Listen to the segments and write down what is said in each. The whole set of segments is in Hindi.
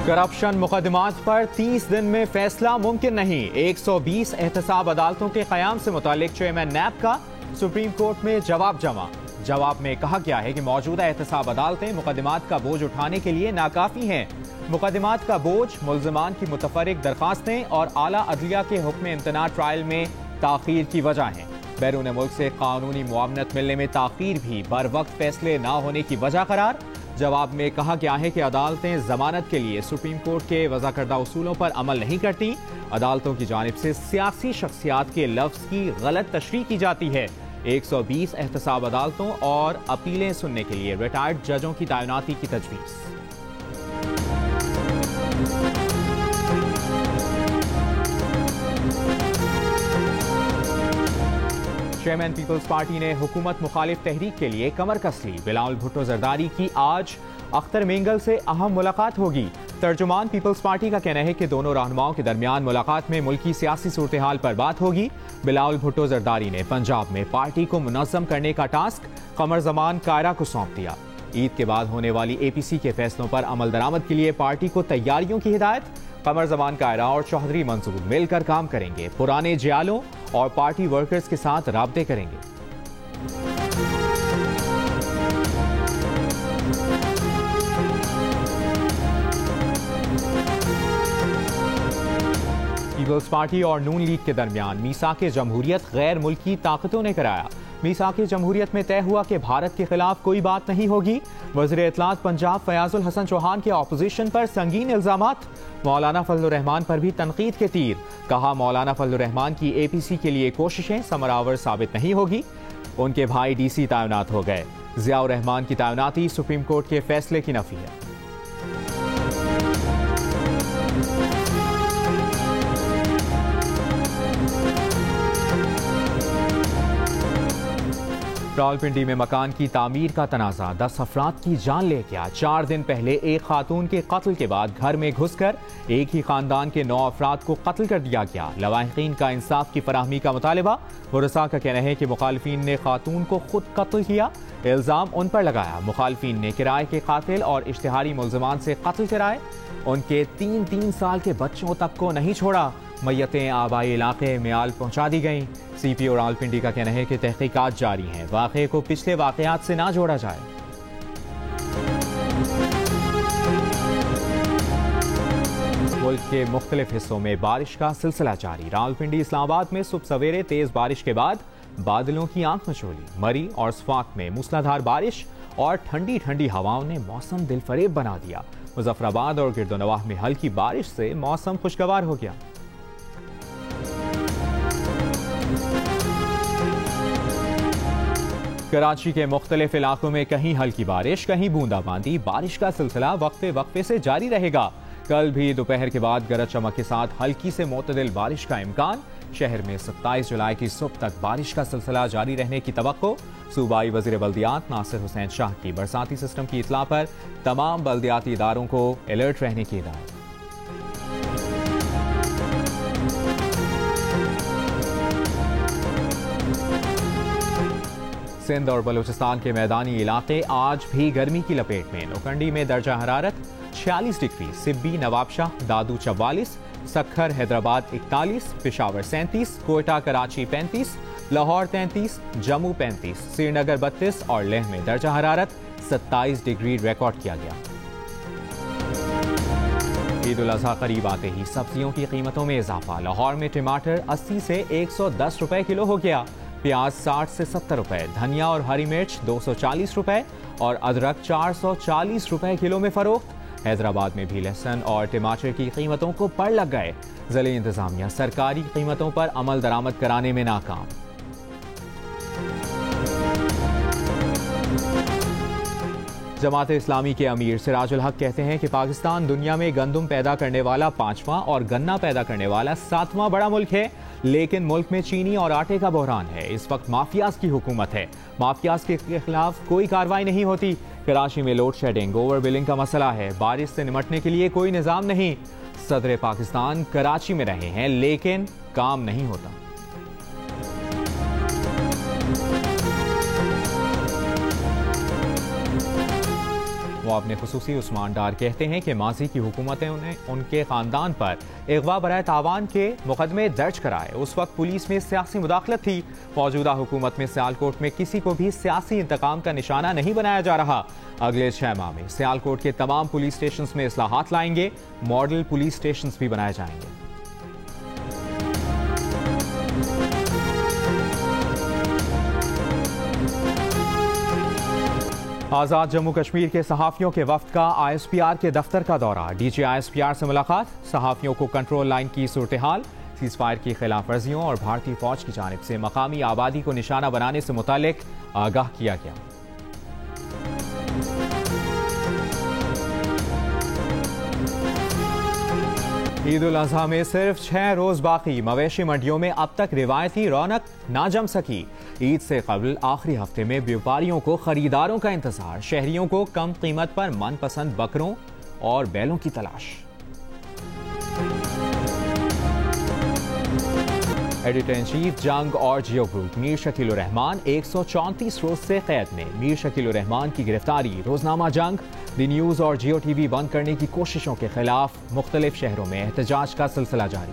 करप्शन मुकदमात पर 30 दिन में फैसला मुमकिन नहीं। 120 एहतसाब अदालतों के क़याम से मुतालिक चेयरमैन नैब का सुप्रीम कोर्ट में जवाब जमा। जवाब में कहा गया है कि मौजूदा एहतसाब अदालतें मुकदमात का बोझ उठाने के लिए नाकाफी हैं। मुकदमात का बोझ, मुल्ज़िमान की मुतफर्रिक दरखास्तें और आला अदलिया के हुक्म इम्तना ट्रायल में ताख़ीर की वजह हैं। बैरून मुल्क से कानूनी मुआवनत मिलने में ताख़ीर भी बर वक्त फैसले न होने की वजह करार। जवाब में कहा गया है कि अदालतें जमानत के लिए सुप्रीम कोर्ट के वज़ा करदा उसूलों पर अमल नहीं करती। अदालतों की जानिब से सियासी शख्सियात के लफ्ज़ की गलत तशरीह की जाती है। 120 एहतसाब अदालतों और अपीलें सुनने के लिए रिटायर्ड जजों की तैनाती की तजवीज़। चेयरमैन पीपल्स पार्टी ने हुकूमत मुखालिफ तहरीक के लिए कमर कस ली। बिलावल भुट्टो जरदारी की आज अख्तर मेंगल से अहम मुलाकात होगी। तर्जुमान पीपल्स पार्टी का कहना है कि दोनों रहनुमाओं के दरमियान मुलाकात में मुल्की सियासी सूरत हाल पर बात होगी। बिलावल भुट्टो जरदारी ने पंजाब में पार्टी को मुनज़्ज़म करने का टास्क कमर ज़मान कायरा को सौंप दिया। ईद के बाद होने वाली APC के फैसलों पर अमल दरामद के लिए पार्टी को तैयारियों की हिदायत। कमर ज़मान कायरा और चौधरी मंसूर मिलकर काम करेंगे। पुराने जियालों और पार्टी वर्कर्स के साथ राब्ते करेंगे। पीपल्स पार्टी और नून लीग के दरमियान मीसाक जमहूरियत गैर मुल्की ताकतों ने कराया। मीसाक जमहूरियत में तय हुआ कि भारत के खिलाफ कोई बात नहीं होगी। वज़ीर इत्तलात पंजाब फयाजुल हसन चौहान के ऑपोजिशन पर संगीन इल्जामात। मौलाना फजलुर रहमान पर भी तनकीद के तीर। कहा, मौलाना फजलुर रहमान की APC के लिए कोशिशें समरावर साबित नहीं होगी। उनके भाई DC तैनात हो गए। ज़ियाउर रहमान की तैनाती सुप्रीम कोर्ट के फैसले की नफी है। रावलपिंडी में मकान की तामीर का तनाज़ा 10 अफराद की जान ले गया। 4 दिन पहले एक खातून के कत्ल के बाद घर में घुसकर एक ही खानदान के 9 अफराद को कत्ल कर दिया गया। लवाहिकीन का इंसाफ की फराहमी का मुतालिबा। मुरसा का कहना है कि मुखालिफिन ने खातून को खुद कत्ल किया। इल्जाम उन पर लगाया। मुखालिफिन ने किराए के कातिल और इश्तिहारी मुल्ज़िमान से कत्ल कराए। उनके 3 साल के बच्चों तक को नहीं छोड़ा। मैयतें आबाई इलाके में आल पहुंचा दी गईं। CPO रावलपिंडी का कहना है कि तहकीकात जारी हैं। वाक़े को पिछले वाक़यात से ना जोड़ा जाए। मुल्क के मुख्तलिफ हिस्सों में बारिश का सिलसिला जारी। रावलपिंडी इस्लामाबाद में सुबह सवेरे तेज बारिश के बाद बादलों की आंख मचोली। मरी और सफाक में मूसलाधार बारिश और ठंडी ठंडी हवाओं ने मौसम दिलफरेब बना दिया। मुजफ्फराबाद और गिरदोनवाह में हल्की बारिश से मौसम खुशगवार हो गया। कराची के मुख्तलिफ इलाकों में कहीं हल्की बारिश, कहीं बूंदाबांदी। बारिश का सिलसिला वक्फे वक्फे से जारी रहेगा। कल भी दोपहर के बाद गरज चमक के साथ हल्की से मोतदिल बारिश का इम्कान। शहर में 27 जुलाई की सुबह तक बारिश का सिलसिला जारी रहने की तवक्को। सूबाई वज़ीर बल्दियात नासिर हुसैन शाह की बरसाती सिस्टम की इत्तला पर तमाम बल्दियाती इदारों को अलर्ट रहने की हिदायत। सिंध और बलूचिस्तान के मैदानी इलाके आज भी गर्मी की लपेट में। नौकंडी में दर्जा हरारत 46 डिग्री, सिब्बी नवाबशाह दादू 44, सखर हैदराबाद 41, पेशावर 37, कोयटा कराची 35, लाहौर 33, जम्मू 35, श्रीनगर 32 और लेह में दर्जा हरारत 27 डिग्री रिकॉर्ड किया गया। ईद उल अज़हा करीब आते ही सब्जियों की कीमतों में इजाफा। लाहौर में टमाटर 80 से 110 रुपए किलो हो गया। प्याज 60 से 70 रुपए, धनिया और हरी मिर्च 240 रुपए और अदरक 440 रुपए किलो में फरोख्त। हैदराबाद में भी लहसुन और टमाटर की कीमतों को पड़ लग गए। ज़िले इंतजामिया सरकारी कीमतों पर अमल दरामद कराने में नाकाम। जमात इस्लामी के अमीर सिराजुल हक कहते हैं कि पाकिस्तान दुनिया में गंदम पैदा करने वाला 5वां और गन्ना पैदा करने वाला 7वां बड़ा मुल्क है, लेकिन मुल्क में चीनी और आटे का बहरान है। इस वक्त माफियाज की हुकूमत है। माफियाज के खिलाफ कोई कार्रवाई नहीं होती। कराची में लोड शेडिंग, ओवर बिलिंग का मसला है। बारिश से निमटने के लिए कोई निजाम नहीं। सदर पाकिस्तान कराची में रहे हैं, लेकिन काम नहीं होता। वो अपने खुसूसी उस्मान डार कहते हैं कि माजी की हुकूमतें उन्हें उनके खानदान पर अगवा बराए तावान के मुकदमे दर्ज कराए। उस वक्त पुलिस में सियासी मुदाखलत थी। मौजूदा हुकूमत में सियालकोट में किसी को भी सियासी इंतकाम का निशाना नहीं बनाया जा रहा। अगले 6 माह में सियालकोट के तमाम पुलिस स्टेशन में इस्लाहात लाएंगे। मॉडल पुलिस स्टेशन भी बनाए जाएंगे। आज़ाद जम्मू कश्मीर के सहाफ़ियों के वफ्द का ISPR के दफ्तर का दौरा। DG ISPR से मुलाकात। सहाफ़ियों को कंट्रोल लाइन की सूरत हाल, सीज़ फायर की खिलाफ वर्जियों और भारतीय फौज की जानिब से मकामी आबादी को निशाना बनाने से मुतालिक आगाह किया गया। ईद उल अज़हा में सिर्फ 6 रोज बाकी। मवेशी मंडियों में अब तक रिवायती रौनक ना जम सकी। ईद से कबल आखिरी हफ्ते में व्यापारियों को खरीदारों का इंतजार। शहरियों को कम कीमत पर मनपसंद बकरों और बैलों की तलाश। एडिटर इन चीफ जंग और जियो ग्रुप मीर शकील उर रहमान 134 रोज से कैद में। मीर शकील उर रहमान की गिरफ्तारी। रोजनामा जंग, दी न्यूज और जियो टीवी बंद करने की कोशिशों के खिलाफ मुख्तलिफ शहरों में एहतजाज का सिलसिला जारी।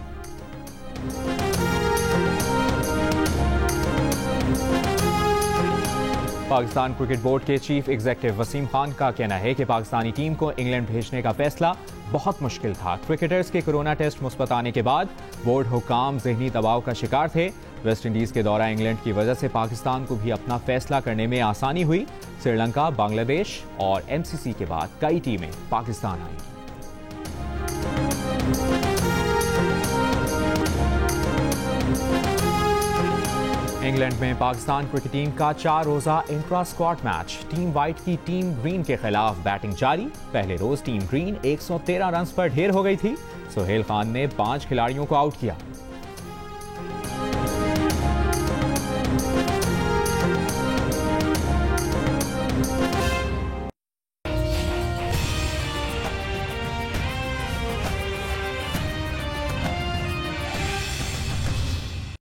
पाकिस्तान क्रिकेट बोर्ड के चीफ एग्जीक्यूटिव वसीम खान का कहना है कि पाकिस्तानी टीम को इंग्लैंड भेजने का फैसला बहुत मुश्किल था। क्रिकेटर्स के कोरोना टेस्ट मुस्बत आने के बाद बोर्ड हुकाम ज़हनी दबाव का शिकार थे। वेस्ट इंडीज़ के दौरा इंग्लैंड की वजह से पाकिस्तान को भी अपना फैसला करने में आसानी हुई। श्रीलंका, बांग्लादेश और MCC के बाद कई टीमें पाकिस्तान आईं। इंग्लैंड में पाकिस्तान क्रिकेट टीम का 4 रोजा intra squad match. Team white की टीम ग्रीन के खिलाफ बैटिंग जारी। पहले रोज टीम ग्रीन 113 रन पर ढेर हो गई थी। सोहेल खान ने 5 खिलाड़ियों को आउट किया।